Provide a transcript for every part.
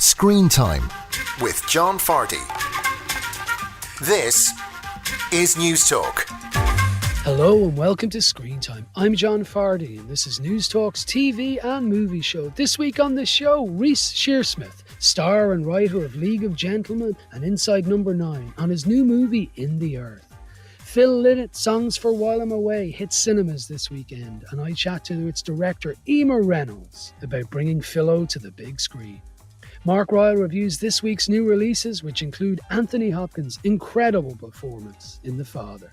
Screentime with John Fardy. This is News Talk. Hello and welcome to Screentime. I'm John Fardy and this is News Talk's TV and movie show. This week on the show, Reece Shearsmith, star and writer of League of Gentlemen and Inside Number 9, on his new movie In the Earth. Phil Lynott-Songs for While I'm Away hits cinemas this weekend, and I chat to its director Emer Reynolds about bringing Philo to the big screen. Mark Ryall reviews this week's new releases, which include Anthony Hopkins' incredible performance in The Father,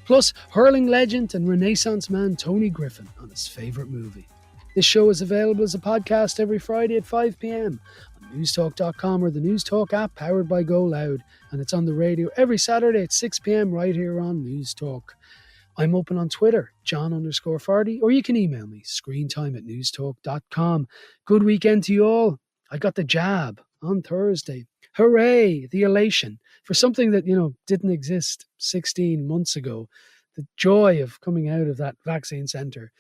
plus hurling legend and Renaissance man Tony Griffin on his favourite movie. This show is available as a podcast every Friday at 5 p.m. on newstalk.com or the News Talk app powered by Go Loud, and it's on the radio every Saturday at 6 p.m. right here on News Talk. I'm open on Twitter, John_Fardy, or you can email me, screentime@newstalk.com. Good weekend to you all. I got the jab on Thursday. Hooray, the elation for something that, didn't exist 16 months ago. The joy of coming out of that vaccine centre,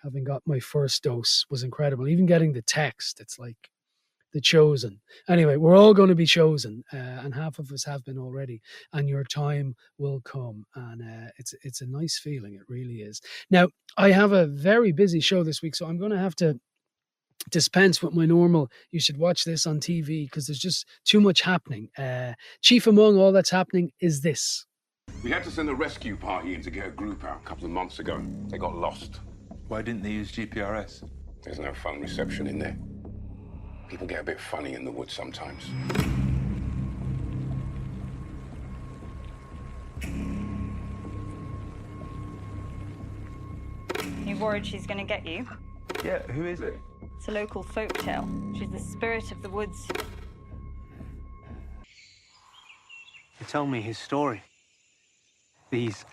having got my first dose, was incredible. Even getting the text, it's like the chosen. Anyway, we're all going to be chosen, and half of us have been already, and your time will come. And it's a nice feeling, it really is. Now, I have a very busy show this week, so I'm going to have to dispense with my normal, you should watch this on TV, because there's just too much happening. Chief among all that's happening is this. We had to send a rescue party in to get a group out a couple of months ago. They got lost. Why didn't they use GPRS? There's no phone reception in there. People get a bit funny in the woods sometimes. You worried she's going to get you? Yeah, who is it? It's a local folk tale. She's the spirit of the woods. You tell me his story. These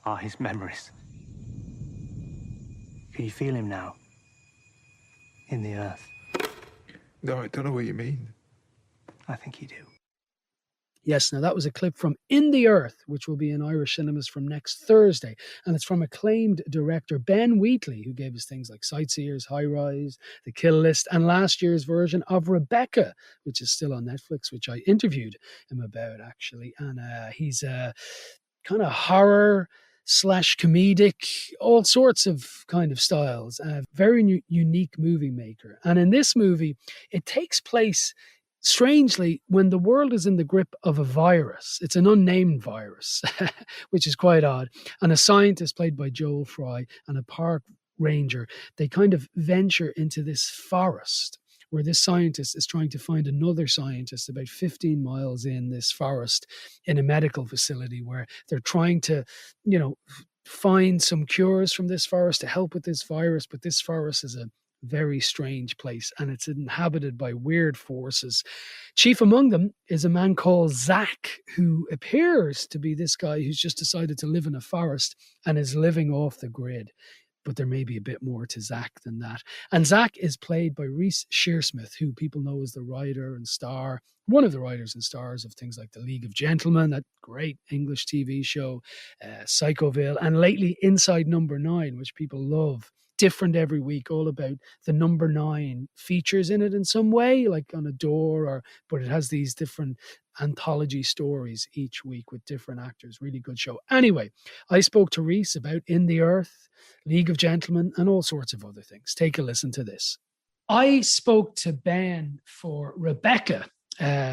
are his memories. Can you feel him now? In the earth? No, I don't know what you mean. I think you do. Yes, now that was a clip from In the Earth, which will be in Irish cinemas from next Thursday. And it's from acclaimed director Ben Wheatley, who gave us things like Sightseers, High Rise, The Kill List, and last year's version of Rebecca, which is still on Netflix, which I interviewed him about, actually. And he's a kind of horror / comedic, all sorts of kind of styles. A very unique movie maker. And in this movie, it takes place, strangely, when the world is in the grip of a virus. It's an unnamed virus, which is quite odd. And a scientist played by Joel Fry and a park ranger, they kind of venture into this forest where this scientist is trying to find another scientist about 15 miles in this forest in a medical facility where they're trying to, find some cures from this forest to help with this virus. But this forest is a very strange place and it's inhabited by weird forces. Chief among them is a man called Zach, who appears to be this guy who's just decided to live in a forest and is living off the grid. But there may be a bit more to Zach than that. And Zach is played by Reece Shearsmith, who people know as the writer and star, one of the writers and stars of things like The League of Gentlemen, that great English TV show, Psychoville, and lately Inside Number 9, which people love. Different every week, all about the number 9 features in it in some way, like on a door, but it has these different anthology stories each week with different actors. Really good show. Anyway, I spoke to Reece about In the Earth, League of Gentlemen, and all sorts of other things. Take a listen to this. I spoke to Ben for Rebecca,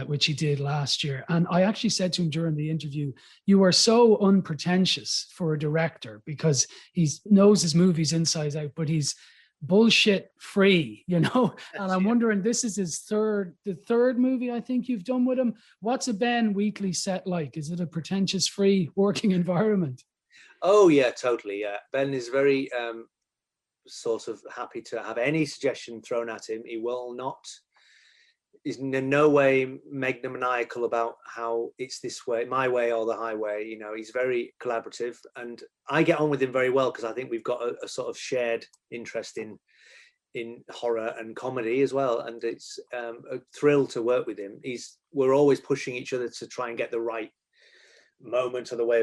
which he did last year. And I actually said to him during the interview, you are so unpretentious for a director, because he knows his movies inside out, but he's bullshit free, And I'm wondering, this is the third movie I think you've done with him. What's a Ben Wheatley set like? Is it a pretentious free working environment? Oh yeah, totally. Yeah. Ben is very sort of happy to have any suggestion thrown at him. He will not, is in no way megalomaniacal about how it's this way, my way or the highway. He's very collaborative, and I get on with him very well because I think we've got a sort of shared interest in horror and comedy as well. And it's a thrill to work with him. We're always pushing each other to try and get the right moment or the way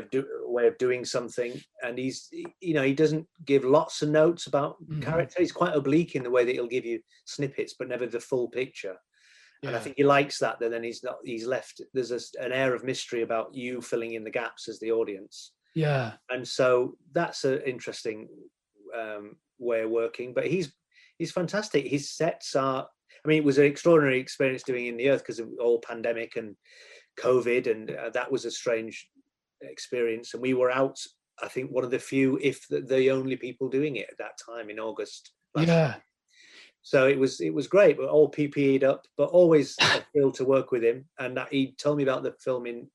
of doing something. And he doesn't give lots of notes about character. He's quite oblique in the way that he'll give you snippets, but never the full picture. And I think he likes that then he's left, there's an air of mystery about you filling in the gaps as the audience. Yeah. And so that's an interesting way of working. But he's fantastic. His sets are, I mean, it was an extraordinary experience doing In the Earth because of all pandemic and COVID, and that was a strange experience. And we were out, I think, one of the few, if the only people doing it at that time in August. Yeah. So it was great, but all PPE'd up, but always a thrill to work with him. And he told me about the film in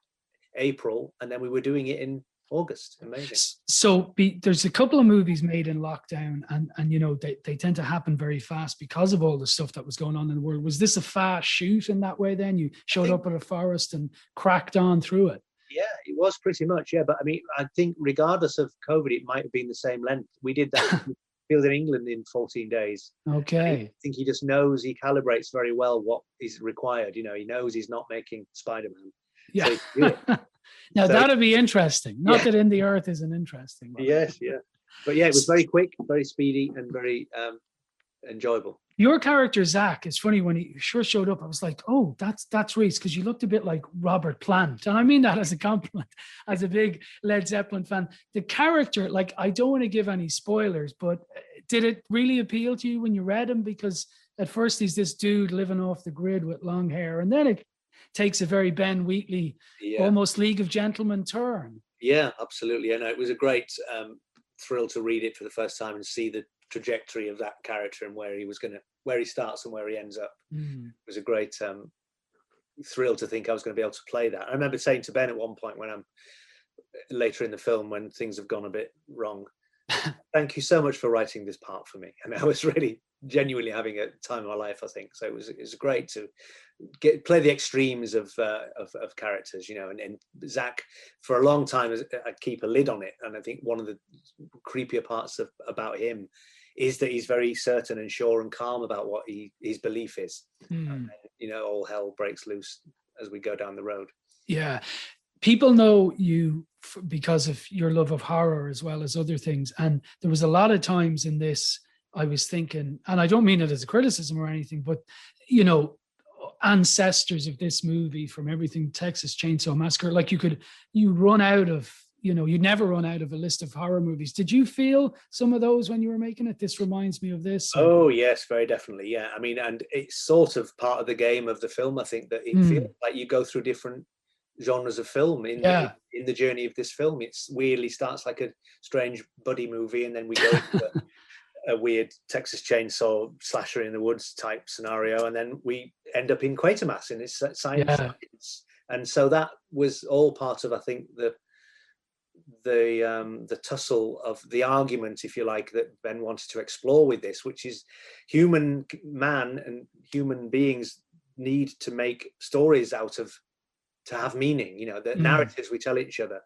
April, and then we were doing it in August. Amazing. So there's a couple of movies made in lockdown, and you know they tend to happen very fast because of all the stuff that was going on in the world. Was this a fast shoot in that way? Then you showed up at a forest and cracked on through it. Yeah, it was pretty much. Yeah, but I mean, I think regardless of COVID, it might have been the same length. We did that. Field in England in 14 days. Okay. I think he just knows, he calibrates very well what is required. You know, he knows he's not making Spider-Man. Yeah. So Now so, that'd be interesting. Not that In the Earth isn't interesting. But. Yes, yeah. But yeah, it was very quick, very speedy, and very enjoyable. Your character, Zach, it's funny when he sure showed up, I was like, oh, that's Reece, because you looked a bit like Robert Plant. And I mean that as a compliment, as a big Led Zeppelin fan. The character, like, I don't want to give any spoilers, but did it really appeal to you when you read him? Because at first he's this dude living off the grid with long hair, and then it takes a very Ben Wheatley, almost League of Gentlemen turn. Yeah, absolutely. And it was a great thrill to read it for the first time and see the trajectory of that character and where he starts and where he ends up. It was a great thrill to think I was going to be able to play that. I remember saying to Ben at one point when I'm later in the film, when things have gone a bit wrong, thank you so much for writing this part for me. And I was really genuinely having a time of my life, I think. So it was great to play the extremes of characters, you know. And Zach, for a long time, I'd keep a lid on it. And I think one of the creepier parts about him is that he's very certain and sure and calm about what his belief is. And then, you know, all hell breaks loose as we go down the road. Yeah. People know you because of your love of horror as well as other things. And there was a lot of times in this, I was thinking, and I don't mean it as a criticism or anything, but, you know, ancestors of this movie, from everything Texas Chainsaw Massacre, like you run out of, you know, you never run out of a list of horror movies. Did you feel some of those when you were making it? This reminds me of this. Oh, yes, very definitely. Yeah. I mean, and it's sort of part of the game of the film. I think that it feels like you go through different genres of film in the journey of this film. It's weirdly starts like a strange buddy movie, and then we go into a weird Texas Chainsaw slasher in the woods type scenario, and then we end up in Quatermass in its science. And so that was all part of, I think, the tussle of the argument, if you like, that Ben wanted to explore with this, which is human beings need to make stories out of, to have meaning, you know, the narratives we tell each other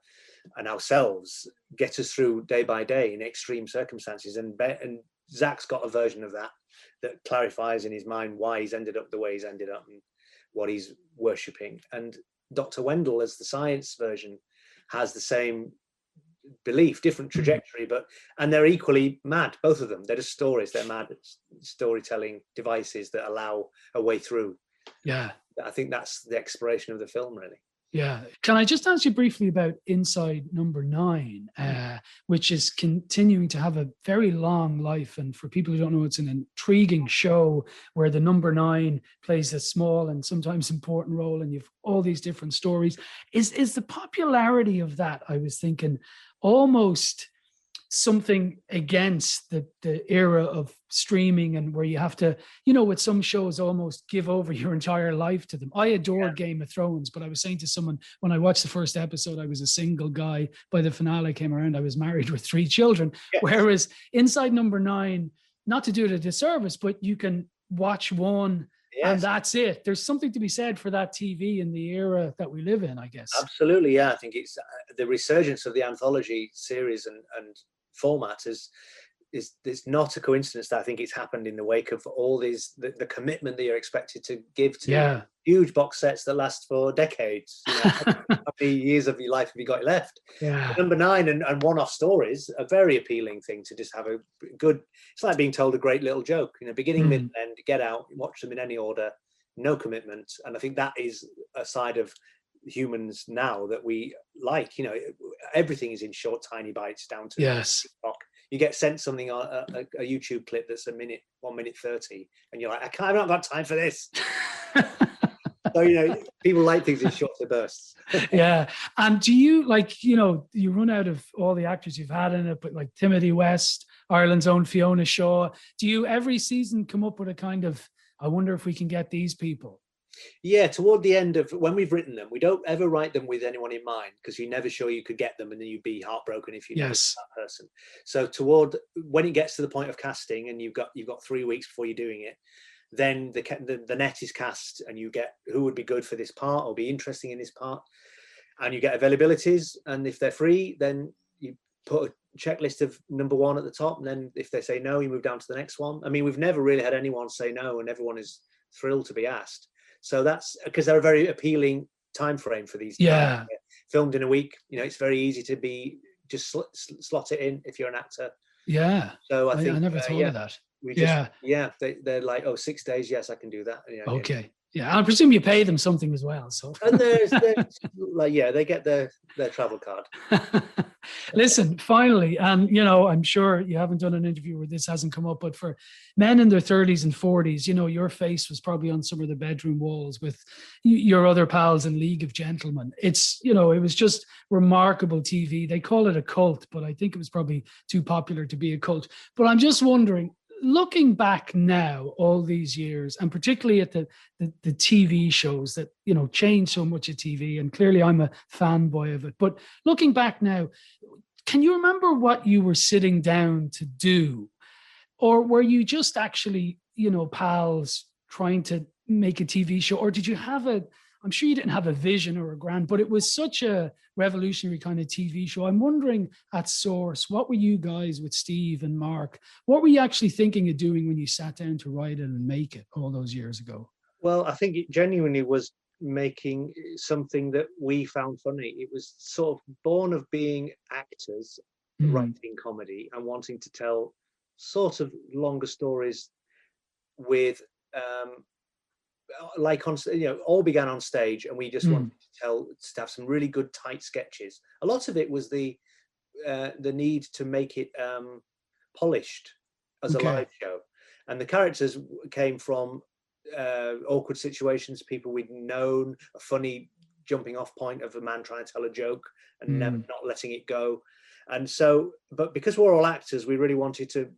and ourselves get us through day by day in extreme circumstances. And Zach's got a version of that clarifies in his mind why he's ended up the way he's ended up and what he's worshipping. And Dr. Wendell, as the science version, has the same belief, different trajectory, and they're equally mad, both of them. They're just stories. They're mad storytelling devices that allow a way through. Yeah. I think that's the exploration of the film, really. Yeah. Can I just ask you briefly about Inside Number 9, which is continuing to have a very long life. And for people who don't know, it's an intriguing show where the number 9 plays a small and sometimes important role, and you've all these different stories. Is the popularity of that, I was thinking, almost something against the era of streaming, and where you have to, you know, with some shows almost give over your entire life to them. I adored Game of Thrones, but I was saying to someone when I watched the first episode, I was a single guy. By the finale came around, I was married with 3 children. Yes. Whereas Inside Number 9, not to do it a disservice, but you can watch one and that's it. There's something to be said for that TV in the era that we live in, I guess. Absolutely, yeah. I think it's the resurgence of the anthology series and format is not a coincidence that I think it's happened in the wake of all these the commitment that you're expected to give to huge box sets that last for decades. You know, how many years of your life have you got left? Yeah. Number 9 and one-off stories, a very appealing thing to just have a good. It's like being told a great little joke. You know, beginning, middle, end. Get out, watch them in any order. no commitment. And I think that is a side of humans now that we like. You know, everything is in short, tiny bites down to TikTok. You get sent something on a YouTube clip that's 1 minute 30, and you're like, I don't have time for this. So, you know, people like things in shorter bursts. Yeah. And do you, like, you know, you run out of all the actors you've had in it, but like Timothy West, Ireland's own Fiona Shaw, do you every season come up with a kind of, I wonder if we can get these people? Yeah, toward the end of when we've written them, we don't ever write them with anyone in mind, because you're never sure you could get them, and then you'd be heartbroken if you never met that person. So toward when it gets to the point of casting, and you've got 3 weeks before you're doing it, then the net is cast, and you get who would be good for this part or be interesting in this part, and you get availabilities, and if they're free, then you put a checklist of number one at the top, and then if they say no, you move down to the next one. I mean, we've never really had anyone say no, and everyone is thrilled to be asked. So that's because they're a very appealing time frame for these. Yeah, filmed in a week. You know, it's very easy to be just slot it in if you're an actor. Yeah. So I think I never thought of that. They're like, oh, 6 days, yes, I can do that. You know, okay. Yeah, I presume you pay them something as well. So and there's like, yeah, they get their travel card. Listen, finally, and you know, I'm sure you haven't done an interview where this hasn't come up, but for men in their 30s and 40s, you know, your face was probably on some of the bedroom walls with your other pals in League of Gentlemen. It's, you know, it was just remarkable TV. They call it a cult, but I think it was probably too popular to be a cult. But I'm just wondering, looking back now, all these years, and particularly at the TV shows that, you know, changed so much of TV, and clearly I'm a fanboy of it, but looking back now, can you remember what you were sitting down to do? Or were you just actually, you know, pals trying to make a TV show? Or did you have I'm sure you didn't have a vision or a grand, but it was such a revolutionary kind of TV show. I'm wondering at source, what were you guys with Steve and Mark? What were you actually thinking of doing when you sat down to write it and make it all those years ago? Well, I think it genuinely was making something that we found funny. It was sort of born of being actors, writing comedy and wanting to tell sort of longer stories with, like on, you know, all began on stage, and we just wanted to have some really good tight sketches. A lot of it was the need to make it polished as a live show, and the characters came from awkward situations, people we'd known, a funny jumping off point of a man trying to tell a joke and never not letting it go. And so, but because we're all actors, we really wanted to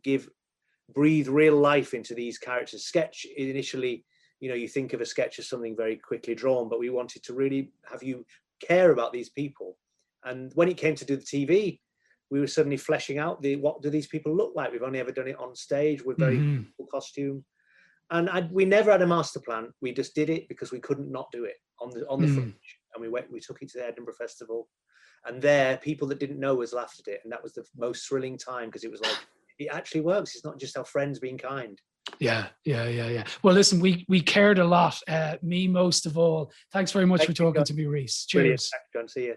breathe real life into these characters. Sketch initially, you know, you think of a sketch as something very quickly drawn, but we wanted to really have you care about these people. And when it came to do the TV, we were suddenly fleshing out what do these people look like? We've only ever done it on stage with very cool costume. And we never had a master plan. We just did it because we couldn't not do it on the fringe. And we took it to the Edinburgh Festival, and there people that didn't know us laughed at it. And that was the most thrilling time, because it was like, it actually works. It's not just our friends being kind. Yeah. Well, listen, we cared a lot. Me most of all. Thanks very much for talking to me, Reece. Cheers. Brilliant. Thanks, John. See you.